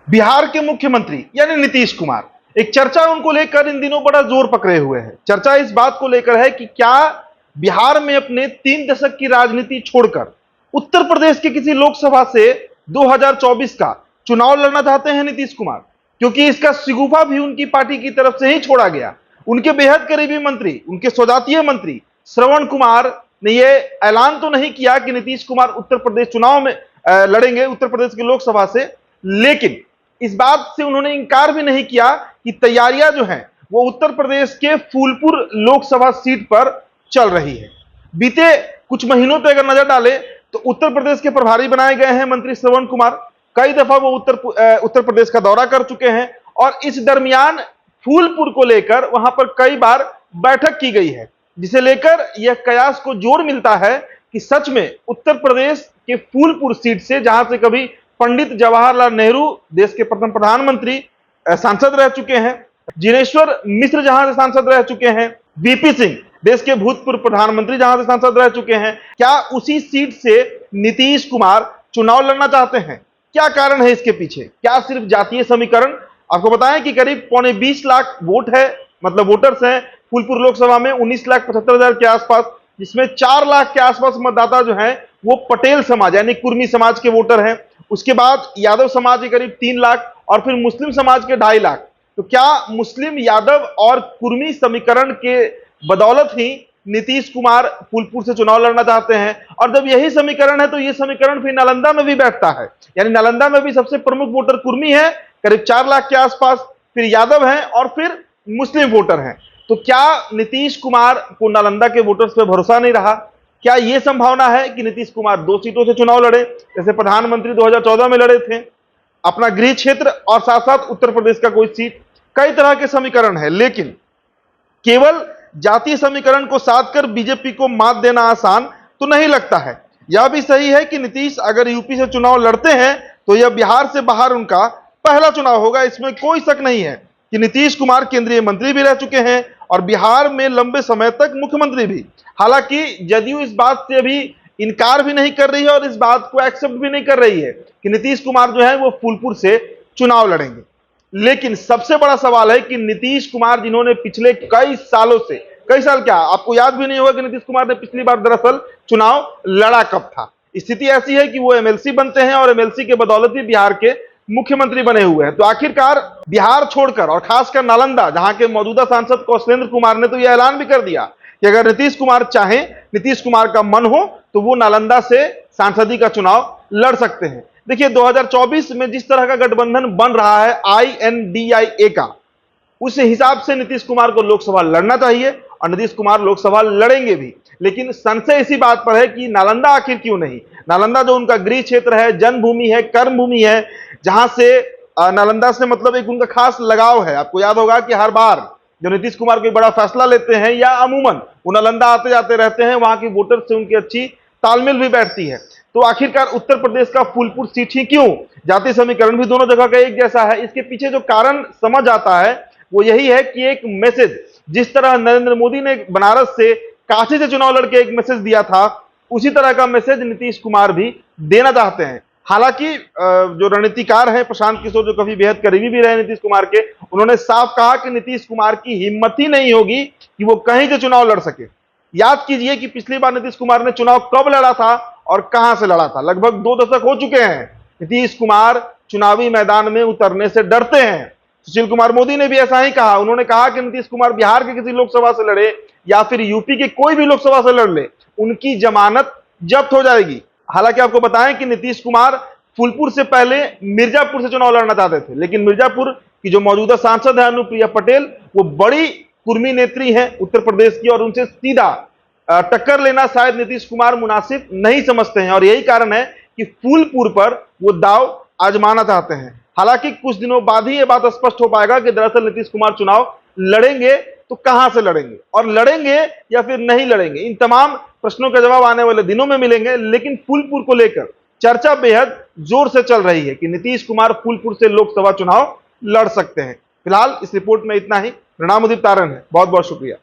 बिहार के मुख्यमंत्री यानी नीतीश कुमार, एक चर्चा उनको लेकर इन दिनों बड़ा जोर पकड़े हुए है। चर्चा इस बात को लेकर है कि क्या बिहार में अपने 3 दशक की राजनीति छोड़कर उत्तर प्रदेश के किसी लोकसभा से 2024 का चुनाव लड़ना चाहते हैं नीतीश कुमार, क्योंकि इसका शिगुफा भी उनकी पार्टी की तरफ से ही छोड़ा गया। उनके बेहद करीबी मंत्री, उनके सौजातीय मंत्री श्रवण कुमार ने यह ऐलान तो नहीं किया कि नीतीश कुमार उत्तर प्रदेश चुनाव में लड़ेंगे उत्तर प्रदेश की लोकसभा से, लेकिन इस बात से उन्होंने इंकार भी नहीं किया कि तैयारियां जो हैं वो उत्तर प्रदेश के फूलपुर लोकसभा सीट पर चल रही है। बीते कुछ महीनों पर अगर नजर डालें तो उत्तर प्रदेश के प्रभारी बनाए गए हैं मंत्री श्रवण कुमार। कई दफा वो उत्तर प्रदेश का दौरा कर चुके हैं और इस दरमियान फूलपुर को लेकर वहां पर कई बार बैठक की गई है, जिसे लेकर यह कयास को जोर मिलता है कि सच में उत्तर प्रदेश के फूलपुर सीट से, जहां से कभी पंडित जवाहरलाल नेहरू देश के प्रथम प्रधानमंत्री सांसद रह चुके हैं, जिनेश्वर मिश्र जहां से सांसद रह चुके हैं, वीपी सिंह देश के भूतपूर्व प्रधानमंत्री जहां से सांसद रह चुके हैं, क्या उसी सीट से नीतीश कुमार चुनाव लड़ना चाहते हैं? क्या कारण है इसके पीछे? क्या सिर्फ जातीय समीकरण? आपको बताएं कि करीब 20 लाख वोट है, मतलब वोटर्स हैं फूलपुर लोकसभा में 19,75,000 के आसपास, जिसमें 4 लाख के आसपास मतदाता जो हैं वो पटेल समाज यानी कुर्मी समाज के वोटर हैं। उसके बाद यादव समाज के करीब 3 लाख और फिर मुस्लिम समाज के 2.5 लाख। तो क्या मुस्लिम, यादव और कुर्मी समीकरण के बदौलत ही नीतीश कुमार फूलपुर से चुनाव लड़ना चाहते हैं? और जब यही समीकरण है तो यह समीकरण फिर नालंदा में भी बैठता है, यानी नालंदा में भी सबसे प्रमुख वोटर कुर्मी है करीब 4 लाख के आसपास, फिर यादव हैं और फिर मुस्लिम वोटर हैं। तो क्या नीतीश कुमार को नालंदा के वोटर्स पे भरोसा नहीं रहा? क्या यह संभावना है कि नीतीश कुमार 2 सीटों से चुनाव लड़े, जैसे प्रधानमंत्री 2014 में लड़े थे, अपना गृह क्षेत्र और साथ साथ उत्तर प्रदेश का कोई सीट? कई तरह के समीकरण है, लेकिन केवल जातीय समीकरण को साध कर बीजेपी को मात देना आसान तो नहीं लगता है। यह भी सही है कि नीतीश अगर यूपी से चुनाव लड़ते हैं तो यह बिहार से बाहर उनका पहला चुनाव होगा। इसमें कोई शक नहीं है कि नीतीश कुमार केंद्रीय मंत्री भी रह चुके हैं और बिहार में लंबे समय तक मुख्यमंत्री भी। हालांकि जदयू इस बात से अभी इनकार भी नहीं कर रही है और इस बात को एक्सेप्ट भी नहीं कर रही है कि नीतीश कुमार जो है वो फूलपुर से चुनाव लड़ेंगे। लेकिन सबसे बड़ा सवाल है कि नीतीश कुमार, जिन्होंने पिछले कई सालों से, कई साल क्या, आपको याद भी नहीं होगा कि नीतीश कुमार ने पिछली बार दरअसल चुनाव लड़ा कब था। स्थिति ऐसी है कि वो एमएलसी बनते हैं और एमएलसी के बदौलत ही बिहार के मुख्यमंत्री बने हुए हैं। तो आखिरकार बिहार छोड़कर और खासकर नालंदा, जहां के मौजूदा सांसद कौशलेंद्र कुमार ने तो यह ऐलान भी कर दिया कि अगर नीतीश कुमार चाहें, नीतीश कुमार का मन हो तो वो नालंदा से सांसदी का चुनाव लड़ सकते हैं। देखिए 2024 में जिस तरह का गठबंधन बन रहा है INDIA का, उस हिसाब से नीतीश कुमार को लोकसभा लड़ना चाहिए और नीतीश कुमार लोकसभा लड़ेंगे भी। लेकिन संशय इसी बात पर है कि नालंदा आखिर क्यों नहीं? नालंदा जो उनका गृह क्षेत्र है, जन्मभूमि है, कर्मभूमि है, जहां से नालंदा से मतलब एक उनका खास लगाव है। आपको याद होगा कि हर बार जो नीतीश कुमार कोई बड़ा फैसला लेते हैं या अमूमन वो नालंदा आते जाते रहते हैं, वहां की वोटर से उनकी अच्छी तालमेल भी बैठती है। तो आखिरकार उत्तर प्रदेश का फूलपुर सीट ही क्यों? जातीय समीकरण भी दोनों जगह का एक जैसा है। इसके पीछे जो कारण समझ आता है वो यही है कि एक मैसेज, जिस तरह नरेंद्र मोदी ने बनारस से, काशी से चुनाव लड़के एक मैसेज दिया था, उसी तरह का मैसेज नीतीश कुमार भी देना चाहते हैं। हालांकि जो रणनीतिकार हैं प्रशांत किशोर, जो कभी बेहद करीबी भी रहे नीतीश कुमार के, उन्होंने साफ कहा कि नीतीश कुमार की हिम्मत ही नहीं होगी कि वो कहीं से चुनाव लड़ सके। याद कीजिए कि पिछली बार नीतीश कुमार ने चुनाव कब लड़ा था और कहां से लड़ा था। लगभग 2 दशक हो चुके हैं नीतीश कुमार चुनावी मैदान में उतरने से डरते हैं। सुशील कुमार मोदी ने भी ऐसा ही कहा। उन्होंने कहा कि नीतीश कुमार बिहार के किसी लोकसभा से लड़े या फिर यूपी के कोई भी लोकसभा से लड़ ले, उनकी जमानत जब्त हो जाएगी। हालांकि आपको बताएं कि नीतीश कुमार फूलपुर से पहले मिर्जापुर से चुनाव लड़ना चाहते थे, लेकिन मिर्जापुर की जो मौजूदा सांसद है अनुप्रिया पटेल, वो बड़ी कुर्मी नेत्री है उत्तर प्रदेश की और उनसे सीधा टक्कर लेना शायद नीतीश कुमार मुनासिब नहीं समझते हैं और यही कारण है कि फूलपुर पर वो दाव आजमाना चाहते हैं। हालांकि कुछ दिनों बाद ही ये बात स्पष्ट हो पाएगा कि दरअसल नीतीश कुमार चुनाव लड़ेंगे तो कहां से लड़ेंगे और लड़ेंगे या फिर नहीं लड़ेंगे। इन तमाम प्रश्नों का जवाब आने वाले दिनों में मिलेंगे। लेकिन फूलपुर को लेकर चर्चा बेहद जोर से चल रही है कि नीतीश कुमार फूलपुर से लोकसभा चुनाव लड़ सकते हैं। फिलहाल इस रिपोर्ट में इतना ही। प्रणाम, उदित तारन है, बहुत बहुत शुक्रिया।